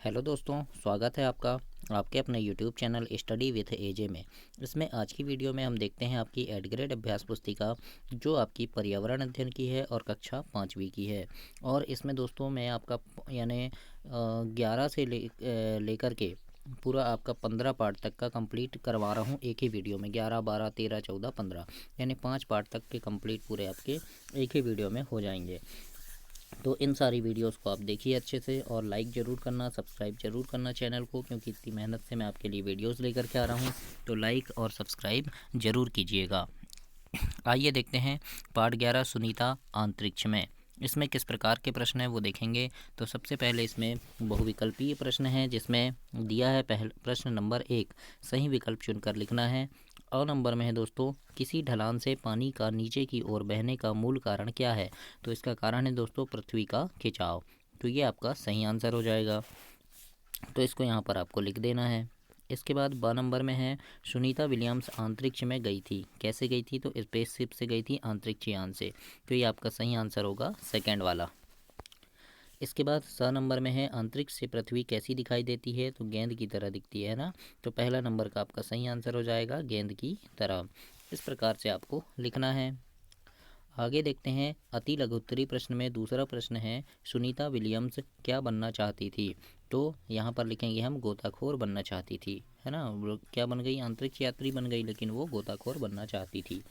Hello दोस्तों, स्वागत है आपका आपके अपने यूट्यूब चैनल स्टडी विथ एजे में। इसमें आज की वीडियो में हम देखते हैं आपकी एड ग्रेड अभ्यास पुस्तिका जो आपकी पर्यावरण अध्ययन की है और कक्षा 5वीं की है। और इसमें दोस्तों मैं आपका यानी 11 से लेकर के पूरा आपका 15 पार्ट तक का कंप्लीट करवा रहा हूँ एक ही वीडियो में। 11, 12, 13, 14, 15 यानी 5 पार्ट तक के कंप्लीट पूरे आपके एक ही वीडियो में हो जाएंगे। तो इन सारी वीडियोस को आप देखिए अच्छे से और लाइक ज़रूर करना, सब्सक्राइब ज़रूर करना चैनल को, क्योंकि इतनी मेहनत से मैं आपके लिए वीडियोस लेकर के आ रहा हूँ। तो लाइक और सब्सक्राइब ज़रूर कीजिएगा। आइए देखते हैं पार्ट 11 सुनीता अंतरिक्ष में। इसमें किस प्रकार के प्रश्न हैं वो देखेंगे। तो सबसे पहले इसमें बहुविकल्पीय प्रश्न है, जिसमें दिया है प्रश्न नंबर 1, सही विकल्प चुनकर लिखना है। और नंबर में है दोस्तों, किसी ढलान से पानी का नीचे की ओर बहने का मूल कारण क्या है। तो इसका कारण है दोस्तों पृथ्वी का खिंचाव। तो ये आपका सही आंसर हो जाएगा। तो इसको यहाँ पर आपको लिख देना है। इसके बाद 2 नंबर में है, सुनीता विलियम्स अंतरिक्ष में गई थी। कैसे गई थी? तो स्पेसशिप से गई थी, अंतरिक्ष यान से। तो ये आपका सही आंसर होगा सेकंड वाला। इसके बाद 6 नंबर में है, अंतरिक्ष से पृथ्वी कैसी दिखाई देती है। तो गेंद की तरह दिखती है ना। तो पहला नंबर का आपका सही आंसर हो जाएगा गेंद की तरह। इस प्रकार से आपको लिखना है। आगे देखते हैं अति लघुत्तरी प्रश्न में दूसरा प्रश्न है, सुनीता विलियम्स क्या बनना चाहती थी। तो यहाँ पर लिखेंगे हम गोताखोर बनना चाहती थी, है ना। वो क्या बन गई? अंतरिक्ष यात्री बन गई, लेकिन वो गोताखोर बनना चाहती थी।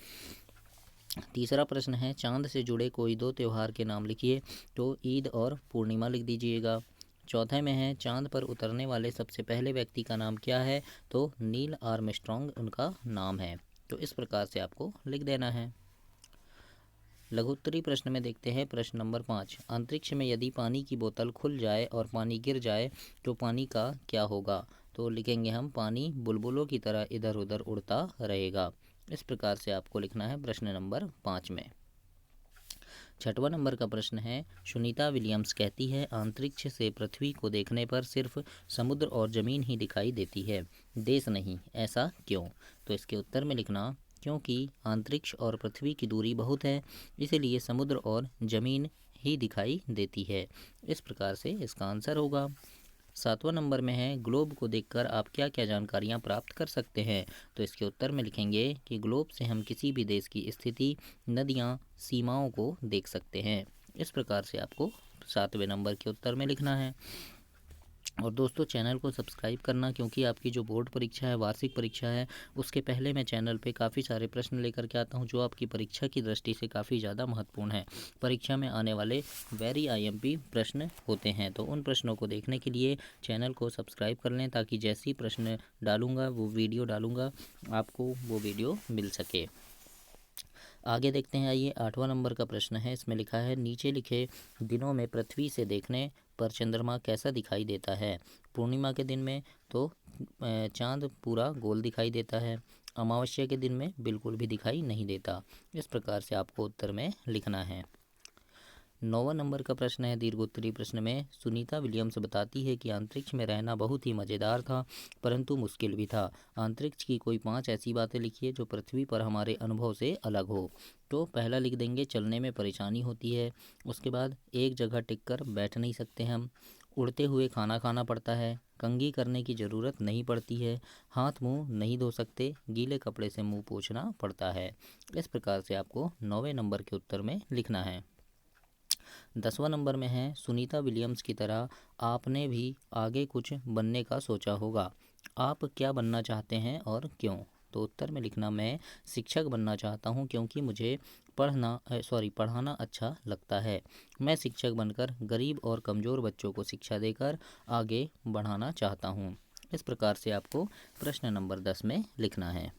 तीसरा प्रश्न है, चांद से जुड़े कोई 2 त्यौहार के नाम लिखिए। तो ईद और पूर्णिमा लिख दीजिएगा। चौथे में है, चांद पर उतरने वाले सबसे पहले व्यक्ति का नाम क्या है। तो नील आर्मस्ट्रॉन्ग उनका नाम है। तो इस प्रकार से आपको लिख देना है। लघुत्तरी प्रश्न में देखते हैं प्रश्न नंबर 5, अंतरिक्ष में यदि पानी की बोतल खुल जाए और पानी गिर जाए तो पानी का क्या होगा। तो लिखेंगे हम, पानी बुलबुलों की तरह इधर उधर उड़ता रहेगा। इस प्रकार से आपको लिखना है प्रश्न नंबर 5 में। 6वां नंबर का प्रश्न है, सुनीता विलियम्स कहती है अंतरिक्ष से पृथ्वी को देखने पर सिर्फ समुद्र और ज़मीन ही दिखाई देती है, देश नहीं, ऐसा क्यों। तो इसके उत्तर में लिखना, क्योंकि अंतरिक्ष और पृथ्वी की दूरी बहुत है, इसलिए समुद्र और ज़मीन ही दिखाई देती है। इस प्रकार से इसका आंसर होगा। 7वां नंबर में है, ग्लोब को देखकर आप क्या क्या जानकारियाँ प्राप्त कर सकते हैं। तो इसके उत्तर में लिखेंगे कि ग्लोब से हम किसी भी देश की स्थिति, नदियाँ, सीमाओं को देख सकते हैं। इस प्रकार से आपको 7वें नंबर के उत्तर में लिखना है। और दोस्तों चैनल को सब्सक्राइब करना, क्योंकि आपकी जो बोर्ड परीक्षा है, वार्षिक परीक्षा है, उसके पहले मैं चैनल पे काफ़ी सारे प्रश्न लेकर के आता हूं जो आपकी परीक्षा की दृष्टि से काफ़ी ज़्यादा महत्वपूर्ण है। परीक्षा में आने वाले वेरी आईएमपी प्रश्न होते हैं, तो उन प्रश्नों को देखने के लिए चैनल को सब्सक्राइब कर लें, ताकि जैसे ही प्रश्न डालूँगा, वो वीडियो डालूँगा, आपको वो वीडियो मिल सके। आगे देखते हैं, आइए 8वां नंबर का प्रश्न है। इसमें लिखा है, नीचे लिखे दिनों में पृथ्वी से देखने पर चंद्रमा कैसा दिखाई देता है। पूर्णिमा के दिन में तो चांद पूरा गोल दिखाई देता है। अमावस्या के दिन में बिल्कुल भी दिखाई नहीं देता। इस प्रकार से आपको उत्तर में लिखना है। 9वां नंबर का प्रश्न है, दीर्घोत्तरी प्रश्न में सुनीता विलियम्स बताती है कि अंतरिक्ष में रहना बहुत ही मज़ेदार था, परंतु मुश्किल भी था। अंतरिक्ष की कोई 5 ऐसी बातें लिखिए जो पृथ्वी पर हमारे अनुभव से अलग हो। तो पहला लिख देंगे, चलने में परेशानी होती है। उसके बाद एक जगह टिक कर बैठ नहीं सकते हम। उड़ते हुए खाना खाना पड़ता है। कंघी करने की ज़रूरत नहीं पड़ती है। हाथ मुंह नहीं धो सकते। गीले कपड़े से मुंह पोंछना पड़ता है। इस प्रकार से आपको 9वें नंबर के उत्तर में लिखना है। 10वां नंबर में है, सुनीता विलियम्स की तरह आपने भी आगे कुछ बनने का सोचा होगा। आप क्या बनना चाहते हैं और क्यों। तो उत्तर में लिखना, मैं शिक्षक बनना चाहता हूं, क्योंकि मुझे पढ़ाना अच्छा लगता है। मैं शिक्षक बनकर गरीब और कमज़ोर बच्चों को शिक्षा देकर आगे बढ़ाना चाहता हूं। इस प्रकार से आपको प्रश्न नंबर 10 में लिखना है।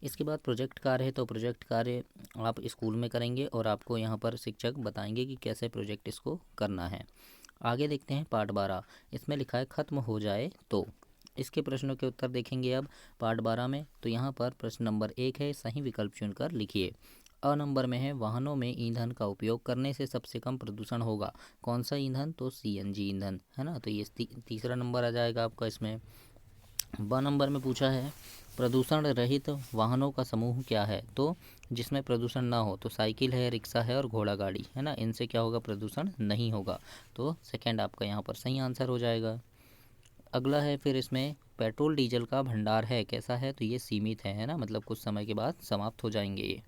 इसके बाद प्रोजेक्ट कार्य है। तो प्रोजेक्ट कार्य आप स्कूल में करेंगे और आपको यहाँ पर शिक्षक बताएंगे कि कैसे प्रोजेक्ट इसको करना है। आगे देखते हैं पार्ट 12। इसमें लिखा है, ख़त्म हो जाए तो। इसके प्रश्नों के उत्तर देखेंगे अब पार्ट 12 में। तो यहाँ पर प्रश्न नंबर 1 है, सही विकल्प चुनकर लिखिए। अ नंबर में है, वाहनों में ईंधन का उपयोग करने से सबसे कम प्रदूषण होगा। कौन सा ईंधन? तो सीएनजी ईंधन, है ना। तो ये तीसरा नंबर आ जाएगा आपका इसमें। ब नंबर में पूछा है प्रदूषण रहित वाहनों का समूह क्या है, तो जिसमें प्रदूषण ना हो तो साइकिल है, रिक्शा है और घोड़ा गाड़ी है ना, इनसे क्या होगा, प्रदूषण नहीं होगा। तो सेकंड आपका यहाँ पर सही आंसर हो जाएगा। अगला है फिर इसमें पेट्रोल डीजल का भंडार है कैसा है, तो ये सीमित है ना, मतलब कुछ समय के बाद समाप्त हो जाएंगे ये।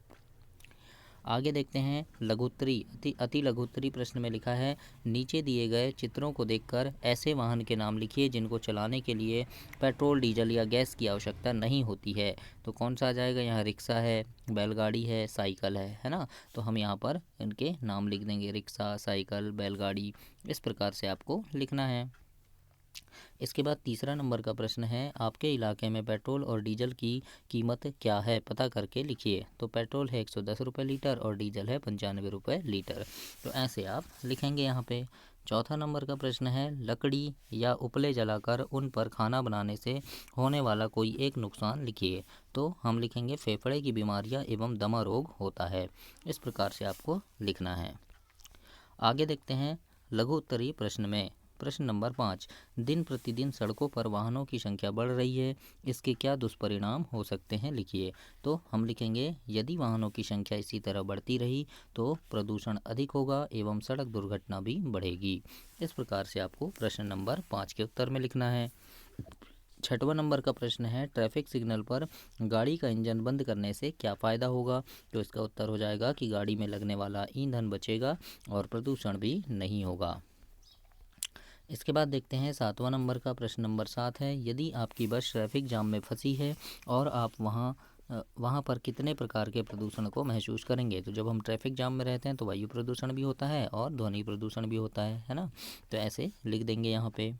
आगे देखते हैं लघुत्तरी अति लघुत्तरी प्रश्न में लिखा है नीचे दिए गए चित्रों को देखकर ऐसे वाहन के नाम लिखिए जिनको चलाने के लिए पेट्रोल डीजल या गैस की आवश्यकता नहीं होती है। तो कौन सा आ जाएगा यहाँ, रिक्शा है, बैलगाड़ी है, साइकिल है ना। तो हम यहाँ पर इनके नाम लिख देंगे, रिक्शा, साइकिल, बैलगाड़ी, इस प्रकार से आपको लिखना है। इसके बाद तीसरा नंबर का प्रश्न है आपके इलाके में पेट्रोल और डीजल की कीमत क्या है, पता करके लिखिए। तो पेट्रोल है 110 रुपये लीटर और डीजल है 95 रुपये लीटर। तो ऐसे आप लिखेंगे यहाँ पे। चौथा नंबर का प्रश्न है लकड़ी या उपले जलाकर उन पर खाना बनाने से होने वाला कोई एक नुकसान लिखिए। तो हम लिखेंगे फेफड़े की बीमारियां एवं दमा रोग होता है। इस प्रकार से आपको लिखना है। आगे देखते हैं लघु उत्तरीय प्रश्न में प्रश्न नंबर 5 दिन प्रतिदिन सड़कों पर वाहनों की संख्या बढ़ रही है, इसके क्या दुष्परिणाम हो सकते हैं लिखिए। तो हम लिखेंगे यदि वाहनों की संख्या इसी तरह बढ़ती रही तो प्रदूषण अधिक होगा एवं सड़क दुर्घटना भी बढ़ेगी। इस प्रकार से आपको प्रश्न नंबर 5 के उत्तर में लिखना है। छठवां नंबर का प्रश्न है ट्रैफिक सिग्नल पर गाड़ी का इंजन बंद करने से क्या फ़ायदा होगा। तो इसका उत्तर हो जाएगा कि गाड़ी में लगने वाला ईंधन बचेगा और प्रदूषण भी नहीं होगा। इसके बाद देखते हैं सातवां नंबर का प्रश्न नंबर 7 है यदि आपकी बस ट्रैफिक जाम में फंसी है और आप वहाँ पर कितने प्रकार के प्रदूषण को महसूस करेंगे। तो जब हम ट्रैफिक जाम में रहते हैं तो वायु प्रदूषण भी होता है और ध्वनि प्रदूषण भी होता है ना। तो ऐसे लिख देंगे यहाँ पे।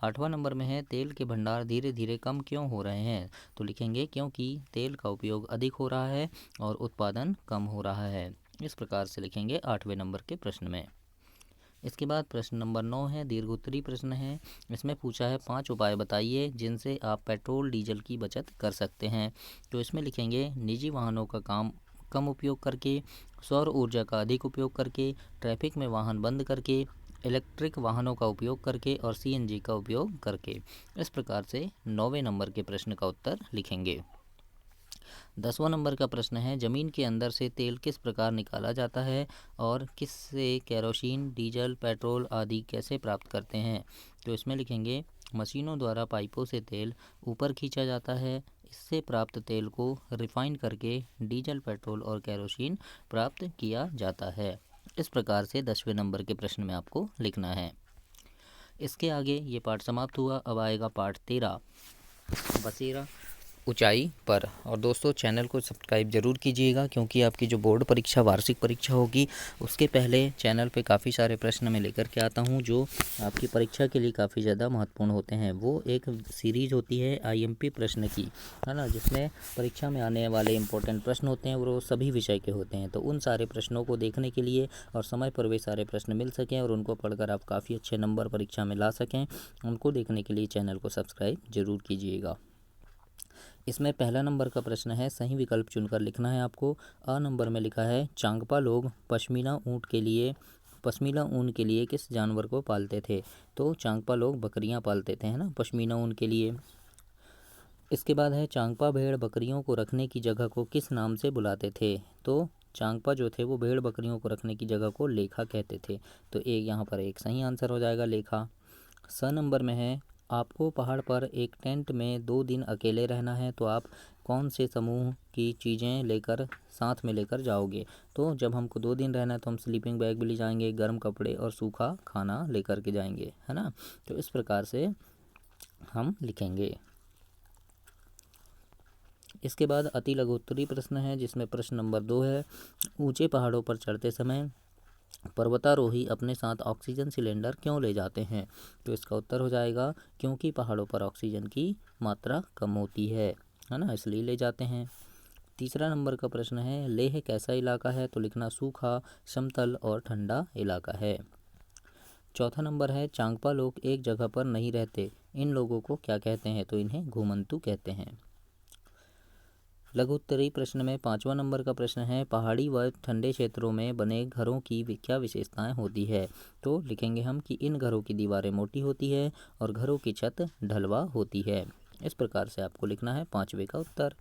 आठवां नंबर में है तेल के भंडार धीरे धीरे कम क्यों हो रहे हैं। तो लिखेंगे क्योंकि तेल का उपयोग अधिक हो रहा है और उत्पादन कम हो रहा है। इस प्रकार से लिखेंगे 8वें नंबर के प्रश्न में। इसके बाद प्रश्न नंबर 9 है दीर्घोत्तरी प्रश्न है। इसमें पूछा है 5 उपाय बताइए जिनसे आप पेट्रोल डीजल की बचत कर सकते हैं। तो इसमें लिखेंगे निजी वाहनों का कम उपयोग करके, सौर ऊर्जा का अधिक उपयोग करके, ट्रैफिक में वाहन बंद करके, इलेक्ट्रिक वाहनों का उपयोग करके और सीएनजी का उपयोग करके। इस प्रकार से 9वें नंबर के प्रश्न का उत्तर लिखेंगे। 10वां नंबर का प्रश्न है ज़मीन के अंदर से तेल किस प्रकार निकाला जाता है और किससे केरोसिन, डीजल, पेट्रोल आदि कैसे प्राप्त करते हैं। तो इसमें लिखेंगे मशीनों द्वारा पाइपों से तेल ऊपर खींचा जाता है, इससे प्राप्त तेल को रिफाइन करके डीजल, पेट्रोल और केरोसिन प्राप्त किया जाता है। इस प्रकार से 10वें नंबर के प्रश्न में आपको लिखना है। इसके आगे ये पाठ समाप्त हुआ। अब आएगा पाठ 13 बसेरा ऊंचाई पर। और दोस्तों चैनल को सब्सक्राइब जरूर कीजिएगा क्योंकि आपकी जो बोर्ड परीक्षा, वार्षिक परीक्षा होगी उसके पहले चैनल पे काफ़ी सारे प्रश्न मैं लेकर के आता हूँ जो आपकी परीक्षा के लिए काफ़ी ज़्यादा महत्वपूर्ण होते हैं। वो एक सीरीज़ होती है आईएमपी प्रश्न की, है ना, जिसमें परीक्षा में आने वाले इंपॉर्टेंट प्रश्न होते हैं, वो सभी विषय के होते हैं। तो उन सारे प्रश्नों को देखने के लिए और समय पर वे सारे प्रश्न मिल सकें और उनको पढ़कर आप काफ़ी अच्छे नंबर परीक्षा में ला सकें, उनको देखने के लिए चैनल को सब्सक्राइब जरूर कीजिएगा। इसमें पहला नंबर का प्रश्न है सही विकल्प चुनकर लिखना है आपको। अ नंबर में लिखा है चांगपा लोग पश्मीना ऊन के लिए किस जानवर को पालते थे। तो चांगपा लोग बकरियां पालते थे, है ना, पश्मीना ऊन के लिए। इसके बाद है चांगपा भेड़ बकरियों को रखने की जगह को किस नाम से बुलाते थे। तो चांगपा जो थे वो भेड़ बकरियों को रखने की जगह को लेखा कहते थे। तो एक यहाँ पर एक सही आंसर हो जाएगा लेखा। स नंबर में है आपको पहाड़ पर एक टेंट में 2 दिन अकेले रहना है तो आप कौन से समूह की चीज़ें लेकर साथ में लेकर जाओगे। तो जब हमको 2 दिन रहना है तो हम स्लीपिंग बैग भी ले जाएंगे, गर्म कपड़े और सूखा खाना लेकर के जाएंगे, है ना। तो इस प्रकार से हम लिखेंगे। इसके बाद अति लघुत्तरी प्रश्न है जिसमें प्रश्न नंबर 2 है ऊंचे पहाड़ों पर चढ़ते समय पर्वतारोही अपने साथ ऑक्सीजन सिलेंडर क्यों ले जाते हैं। तो इसका उत्तर हो जाएगा क्योंकि पहाड़ों पर ऑक्सीजन की मात्रा कम होती है ना, इसलिए ले जाते हैं। तीसरा नंबर का प्रश्न है लेह कैसा इलाका है। तो लिखना सूखा, समतल और ठंडा इलाका है। चौथा नंबर है चांगपा लोग एक जगह पर नहीं रहते, इन लोगों को क्या कहते हैं। तो इन्हें घुमंतू कहते हैं। लघु उत्तरीय प्रश्न में 5वां नंबर का प्रश्न है पहाड़ी व ठंडे क्षेत्रों में बने घरों की क्या विशेषताएं होती है। तो लिखेंगे हम कि इन घरों की दीवारें मोटी होती है और घरों की छत ढलवा होती है। इस प्रकार से आपको लिखना है 5वें का उत्तर।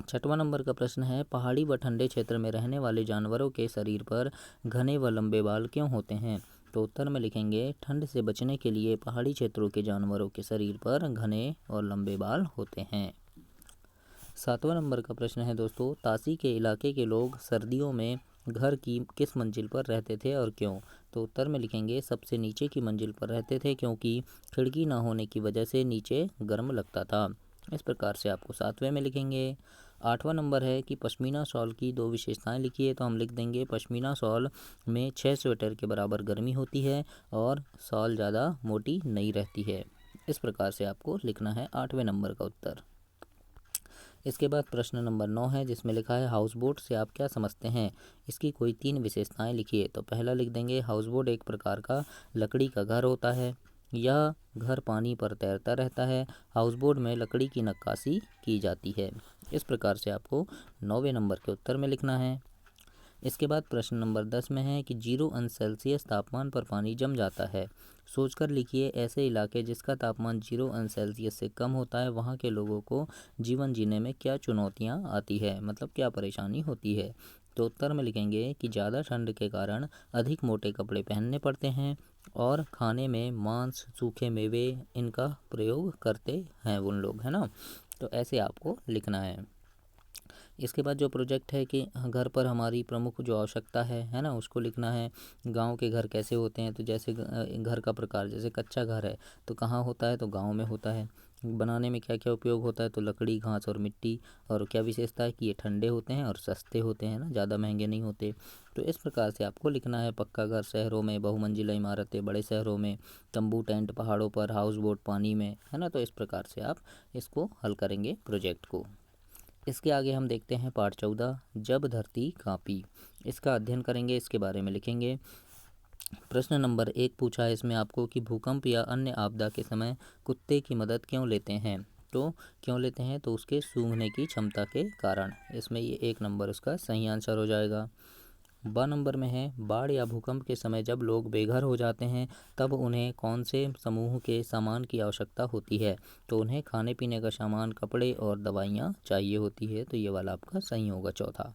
6वां नंबर का प्रश्न है, पहाड़ी व ठंडे क्षेत्र में रहने वाले जानवरों के शरीर पर घने व लंबे बाल क्यों होते हैं? तो उत्तर में लिखेंगे, ठंड से बचने के लिए पहाड़ी क्षेत्रों के जानवरों के शरीर पर घने और लंबे बाल होते हैं। 7वां नंबर का प्रश्न है दोस्तों, तासी के इलाके के लोग सर्दियों में घर की किस मंजिल पर रहते थे और क्यों? तो उत्तर में लिखेंगे, सबसे नीचे की मंजिल पर रहते थे, क्योंकि खिड़की ना होने की वजह से नीचे गर्म लगता था। इस प्रकार से आपको 7वें में लिखेंगे। 8वां नंबर है कि पश्मीना शॉल की 2 विशेषताएं लिखिए। तो हम लिख देंगे, पश्मीना शॉल में 6 स्वेटर के बराबर गर्मी होती है और शॉल ज़्यादा मोटी नहीं रहती है। इस प्रकार से आपको लिखना है 8वें नंबर का उत्तर। इसके बाद प्रश्न नंबर 9 है, जिसमें लिखा है, हाउस बोट से आप क्या समझते हैं? इसकी कोई 3 विशेषताएं लिखिए। तो पहला लिख देंगे, हाउस बोट एक प्रकार का लकड़ी का घर होता है। यह घर पानी पर तैरता रहता है। हाउस बोट में लकड़ी की नक्काशी की जाती है। इस प्रकार से आपको 9वें नंबर के उत्तर में लिखना है। इसके बाद प्रश्न नंबर 10 में है कि 0 अंश सेल्सियस तापमान पर पानी जम जाता है। सोचकर लिखिए, ऐसे इलाके जिसका तापमान 0 अंश सेल्सियस से कम होता है, वहाँ के लोगों को जीवन जीने में क्या चुनौतियाँ आती है, मतलब क्या परेशानी होती है? तो उत्तर में लिखेंगे कि ज़्यादा ठंड के कारण अधिक मोटे कपड़े पहनने पड़ते हैं और खाने में मांस, सूखे मेवे इनका प्रयोग करते हैं उन लोग, है ना। तो ऐसे आपको लिखना है। इसके बाद जो प्रोजेक्ट है कि घर पर हमारी प्रमुख जो आवश्यकता है ना, उसको लिखना है। गांव के घर कैसे होते हैं? तो जैसे घर का प्रकार, जैसे कच्चा घर है तो कहाँ होता है? तो गांव में होता है। बनाने में क्या क्या उपयोग होता है? तो लकड़ी, घास और मिट्टी। और क्या विशेषता है कि ये ठंडे होते हैं और सस्ते होते हैं ना, ज़्यादा महंगे नहीं होते। तो इस प्रकार से आपको लिखना है। पक्का घर शहरों में, बहुमंजिला इमारतें बड़े शहरों में, तंबू टेंट पहाड़ों पर, हाउस बोट पानी में, है ना। तो इस प्रकार से आप इसको हल करेंगे प्रोजेक्ट को। इसके आगे हम देखते हैं पाठ 14, जब धरती कांपी। इसका अध्ययन करेंगे, इसके बारे में लिखेंगे। प्रश्न नंबर 1 पूछा है इसमें आपको कि भूकंप या अन्य आपदा के समय कुत्ते की मदद क्यों लेते हैं? तो क्यों लेते हैं? तो उसके सूंघने की क्षमता के कारण। इसमें ये 1 नंबर उसका सही आंसर हो जाएगा। 2 नंबर में है, बाढ़ या भूकंप के समय जब लोग बेघर हो जाते हैं तब उन्हें कौन से समूह के सामान की आवश्यकता होती है? तो उन्हें खाने पीने का सामान, कपड़े और दवाइयाँ चाहिए होती है। तो ये वाला आपका सही होगा, चौथा।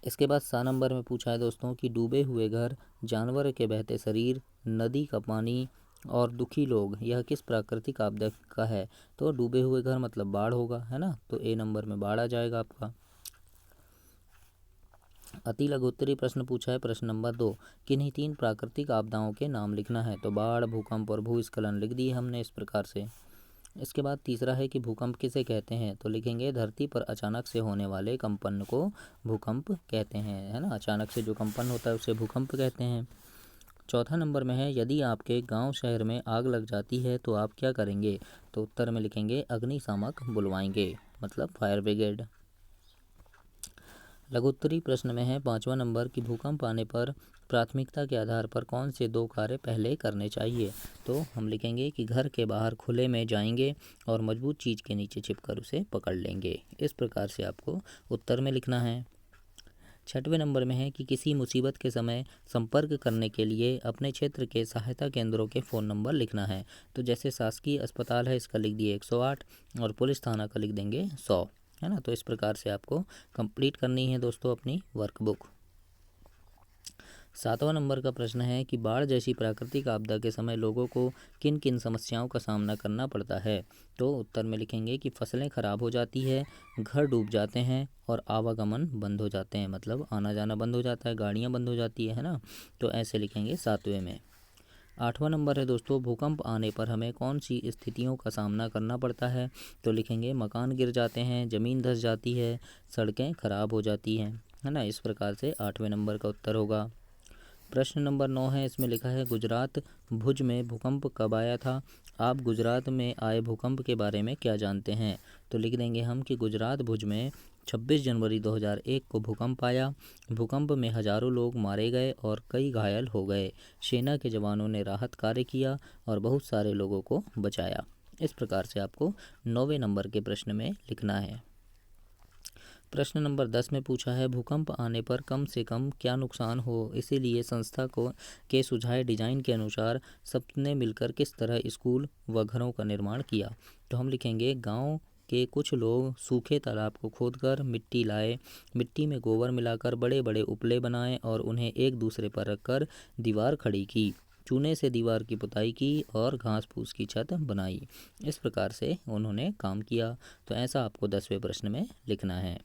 इसके बाद 7 नंबर में पूछा है दोस्तों कि डूबे हुए घर, जानवर के बहते शरीर, नदी का पानी और दुखी लोग, यह किस प्राकृतिक आपदा का है? तो डूबे हुए घर मतलब बाढ़ होगा, है ना। तो ए नंबर में बाढ़ आ जाएगा आपका। अति लघुत्तरी प्रश्न पूछा है प्रश्न नंबर 2, किन्हीं 3 प्राकृतिक आपदाओं के नाम लिखना है। तो बाढ़, भूकंप और भूस्खलन लिख दिए हमने इस प्रकार से। इसके बाद तीसरा है कि भूकंप किसे कहते हैं? तो लिखेंगे, धरती पर अचानक से होने वाले कंपन को भूकंप कहते हैं, है ना। अचानक से जो कंपन होता है उसे भूकंप कहते हैं। चौथा नंबर में है, यदि आपके गांव शहर में आग लग जाती है तो आप क्या करेंगे? तो उत्तर में लिखेंगे, अग्निशामक बुलवाएंगे, मतलब फायर ब्रिगेड। लघुत्तरी प्रश्न में है 5वां नंबर कि भूकंप आने पर प्राथमिकता के आधार पर कौन से 2 कार्य पहले करने चाहिए? तो हम लिखेंगे कि घर के बाहर खुले में जाएंगे और मजबूत चीज़ के नीचे छिपकर उसे पकड़ लेंगे। इस प्रकार से आपको उत्तर में लिखना है। 6वें नंबर में है कि किसी मुसीबत के समय संपर्क करने के लिए अपने क्षेत्र के सहायता केंद्रों के फ़ोन नंबर लिखना है। तो जैसे शासकीय अस्पताल है, इसका लिख दिए 108 और पुलिस थाना का लिख देंगे 100, है ना। तो इस प्रकार से आपको कंप्लीट करनी है दोस्तों अपनी वर्कबुक। 7वां नंबर का प्रश्न है कि बाढ़ जैसी प्राकृतिक आपदा के समय लोगों को किन किन समस्याओं का सामना करना पड़ता है? तो उत्तर में लिखेंगे कि फसलें खराब हो जाती है, घर डूब जाते हैं और आवागमन बंद हो जाते हैं, मतलब आना जाना बंद हो जाता है, गाड़ियाँ बंद हो जाती है ना। तो ऐसे लिखेंगे 7वें में। 8वां नंबर है दोस्तों, भूकंप आने पर हमें कौन सी स्थितियों का सामना करना पड़ता है? तो लिखेंगे, मकान गिर जाते हैं, ज़मीन धंस जाती है, सड़कें खराब हो जाती हैं, है ना। इस प्रकार से 8वें नंबर का उत्तर होगा। प्रश्न नंबर 9 है, इसमें लिखा है, गुजरात भुज में भूकंप कब आया था? आप गुजरात में आए भूकंप के बारे में क्या जानते हैं? तो लिख देंगे हम कि गुजरात भुज में 26 जनवरी 2001 को भूकंप आया। भूकंप में हजारों लोग मारे गए और कई घायल हो गए। सेना के जवानों ने राहत कार्य किया और बहुत सारे लोगों को बचाया। इस प्रकार से आपको 9वें नंबर के प्रश्न में लिखना है। प्रश्न नंबर 10 में पूछा है भूकंप आने पर कम से कम क्या नुकसान हो, इसीलिए संस्था को के सुझाए डिजाइन के अनुसार सबने मिलकर किस तरह स्कूल व घरों का निर्माण किया। तो हम लिखेंगे गांव के कुछ लोग सूखे तालाब को खोदकर मिट्टी लाए, मिट्टी में गोबर मिलाकर बड़े बड़े उपले बनाए और उन्हें एक दूसरे पर रखकर दीवार खड़ी की, चूने से दीवार की पुताई की और घास फूस की छत बनाई। इस प्रकार से उन्होंने काम किया। तो ऐसा आपको 10वें प्रश्न में लिखना है।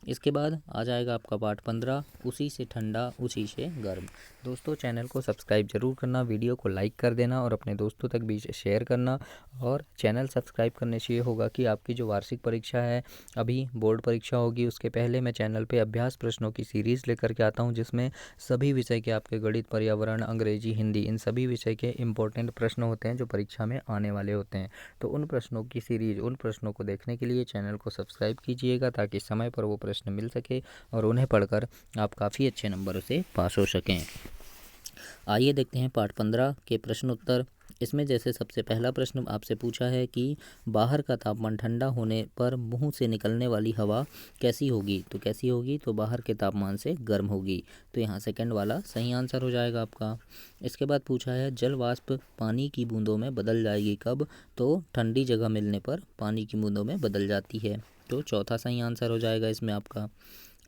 इसके बाद आ जाएगा आपका पाठ 15, उसी से ठंडा उसी से गर्म। दोस्तों चैनल को सब्सक्राइब जरूर करना, वीडियो को लाइक कर देना और अपने दोस्तों तक भी शेयर करना। और चैनल सब्सक्राइब करने से ये होगा कि आपकी जो वार्षिक परीक्षा है, अभी बोर्ड परीक्षा होगी, उसके पहले मैं चैनल पे अभ्यास प्रश्नों की सीरीज़ लेकर के आता हूँ, जिसमें सभी विषय के आपके गणित, पर्यावरण, अंग्रेजी, हिंदी, इन सभी विषय के इंपॉर्टेंट प्रश्न होते हैं जो परीक्षा में आने वाले होते हैं। तो उन प्रश्नों की सीरीज़, उन प्रश्नों को देखने के लिए चैनल को सब्सक्राइब कीजिएगा, ताकि समय पर वो प्रश्न मिल सके और उन्हें पढ़कर आप काफ़ी अच्छे नंबरों से पास हो सकें। आइए देखते हैं पाठ 15 के प्रश्न उत्तर। इसमें जैसे सबसे पहला प्रश्न आपसे पूछा है कि बाहर का तापमान ठंडा होने पर मुंह से निकलने वाली हवा कैसी होगी। तो कैसी होगी, तो बाहर के तापमान से गर्म होगी। तो यहाँ सेकंड वाला सही आंसर हो जाएगा आपका। इसके बाद पूछा है जल वाष्प पानी की बूंदों में बदल जाएगी कब। तो ठंडी जगह मिलने पर पानी की बूंदों में बदल जाती है। तो चौथा सही आंसर हो जाएगा इसमें आपका।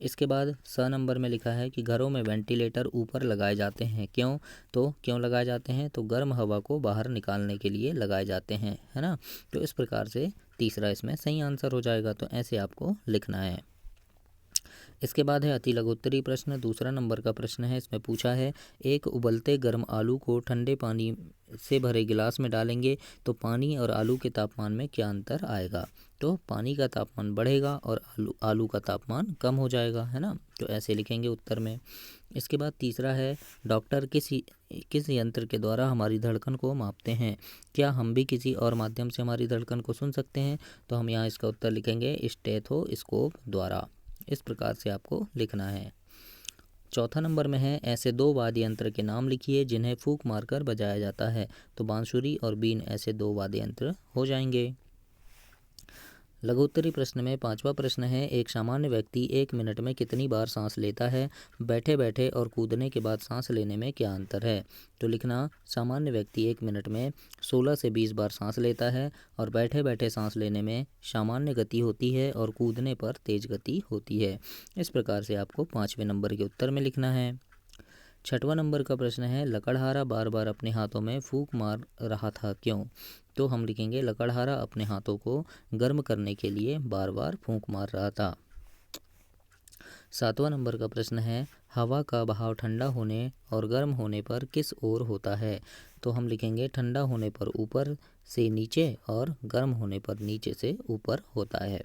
इसके बाद स नंबर में लिखा है कि घरों में वेंटिलेटर ऊपर लगाए जाते हैं, क्यों। तो क्यों लगाए जाते हैं, तो गर्म हवा को बाहर निकालने के लिए लगाए जाते हैं, है ना। तो इस प्रकार से तीसरा इसमें सही आंसर हो जाएगा। तो ऐसे आपको लिखना है। इसके बाद है अति लघुत्तरी प्रश्न, दूसरा नंबर का प्रश्न है। इसमें पूछा है एक उबलते गर्म आलू को ठंडे पानी से भरे गिलास में डालेंगे तो पानी और आलू के तापमान में क्या अंतर आएगा। तो पानी का तापमान बढ़ेगा और आलू का तापमान कम हो जाएगा, है ना। तो ऐसे लिखेंगे उत्तर में। इसके बाद तीसरा है डॉक्टर किस यंत्र के द्वारा हमारी धड़कन को मापते हैं। क्या हम भी किसी और माध्यम से हमारी धड़कन को सुन सकते हैं। तो हम यहाँ इसका उत्तर लिखेंगे स्टेथोस्कोप द्वारा। इस प्रकार से आपको लिखना है। चौथा नंबर में है ऐसे दो वाद्य यंत्र के नाम लिखिए जिन्हें फूंक मारकर बजाया जाता है। तो बांसुरी और बीन ऐसे दो वाद्य यंत्र हो जाएंगे। लघुत्तरी प्रश्न में पांचवा प्रश्न है एक सामान्य व्यक्ति 1 मिनट में कितनी बार सांस लेता है। बैठे बैठे और कूदने के बाद सांस लेने में क्या अंतर है। तो लिखना सामान्य व्यक्ति 1 मिनट में 16 से 20 बार सांस लेता है और बैठे बैठे सांस लेने में सामान्य गति होती है और कूदने पर तेज गति होती है। इस प्रकार से आपको 5वें नंबर के उत्तर में लिखना है। छठवां नंबर का प्रश्न है लकड़हारा बार बार अपने हाथों में फूंक मार रहा था, क्यों। तो हम लिखेंगे लकड़हारा अपने हाथों को गर्म करने के लिए बार बार फूंक मार रहा था। सातवां नंबर का प्रश्न है हवा का बहाव ठंडा होने और गर्म होने पर किस ओर होता है। तो हम लिखेंगे ठंडा होने पर ऊपर से नीचे और गर्म होने पर नीचे से ऊपर होता है।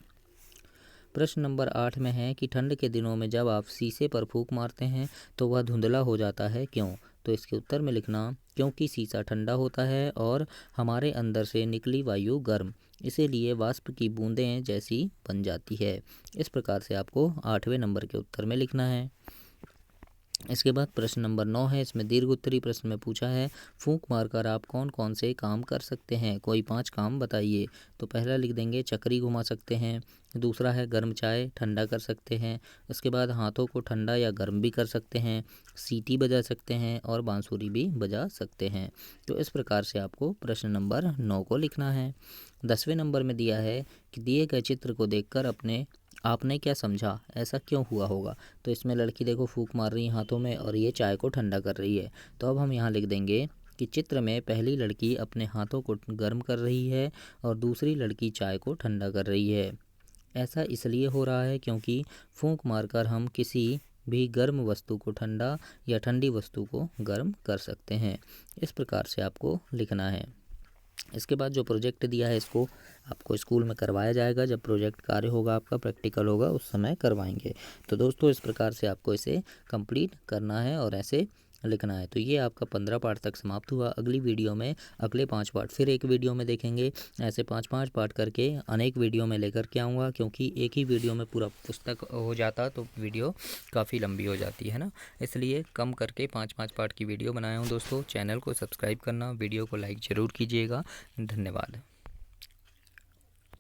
प्रश्न नंबर 8 में है कि ठंड के दिनों में जब आप शीशे पर फूंक मारते हैं तो वह धुंधला हो जाता है, क्यों। तो इसके उत्तर में लिखना क्योंकि शीशा ठंडा होता है और हमारे अंदर से निकली वायु गर्म, इसीलिए वाष्प की बूंदें जैसी बन जाती है। इस प्रकार से आपको 8वें नंबर के उत्तर में लिखना है। इसके बाद प्रश्न नंबर 9 है। इसमें दीर्घ उत्तरी प्रश्न में पूछा है फूंक मारकर आप कौन कौन से काम कर सकते हैं, कोई 5 काम बताइए। तो पहला लिख देंगे चक्री घुमा सकते हैं, दूसरा है गर्म चाय ठंडा कर सकते हैं, उसके बाद हाथों को ठंडा या गर्म भी कर सकते हैं, सीटी बजा सकते हैं और बांसुरी भी बजा सकते हैं। तो इस प्रकार से आपको प्रश्न नंबर 9 को लिखना है। 10वें नंबर में दिया है कि दिए गए चित्र को देखकर आपने क्या समझा, ऐसा क्यों हुआ होगा। तो इसमें लड़की देखो फूंक मार रही है हाथों में और ये चाय को ठंडा कर रही है। तो अब हम यहाँ लिख देंगे कि चित्र में पहली लड़की अपने हाथों को गर्म कर रही है और दूसरी लड़की चाय को ठंडा कर रही है। ऐसा इसलिए हो रहा है क्योंकि फूंक मारकर हम किसी भी गर्म वस्तु को ठंडा या ठंडी वस्तु को गर्म कर सकते हैं। इस प्रकार से आपको लिखना है। इसके बाद जो प्रोजेक्ट दिया है इसको आपको स्कूल में करवाया जाएगा। जब प्रोजेक्ट कार्य होगा आपका प्रैक्टिकल होगा उस समय करवाएंगे। तो दोस्तों इस प्रकार से आपको इसे कंप्लीट करना है और ऐसे लिखना है। तो ये आपका 15 पार्ट तक समाप्त हुआ। अगली वीडियो में अगले 5 पार्ट फिर एक वीडियो में देखेंगे। ऐसे 5-5 पार्ट करके अनेक वीडियो में लेकर के आऊँगा, क्योंकि एक ही वीडियो में पूरा पुस्तक हो जाता तो वीडियो काफ़ी लंबी हो जाती है ना, इसलिए कम करके 5-5 पार्ट की वीडियो बनाया हूँ। दोस्तों चैनल को सब्सक्राइब करना, वीडियो को लाइक ज़रूर कीजिएगा। धन्यवाद।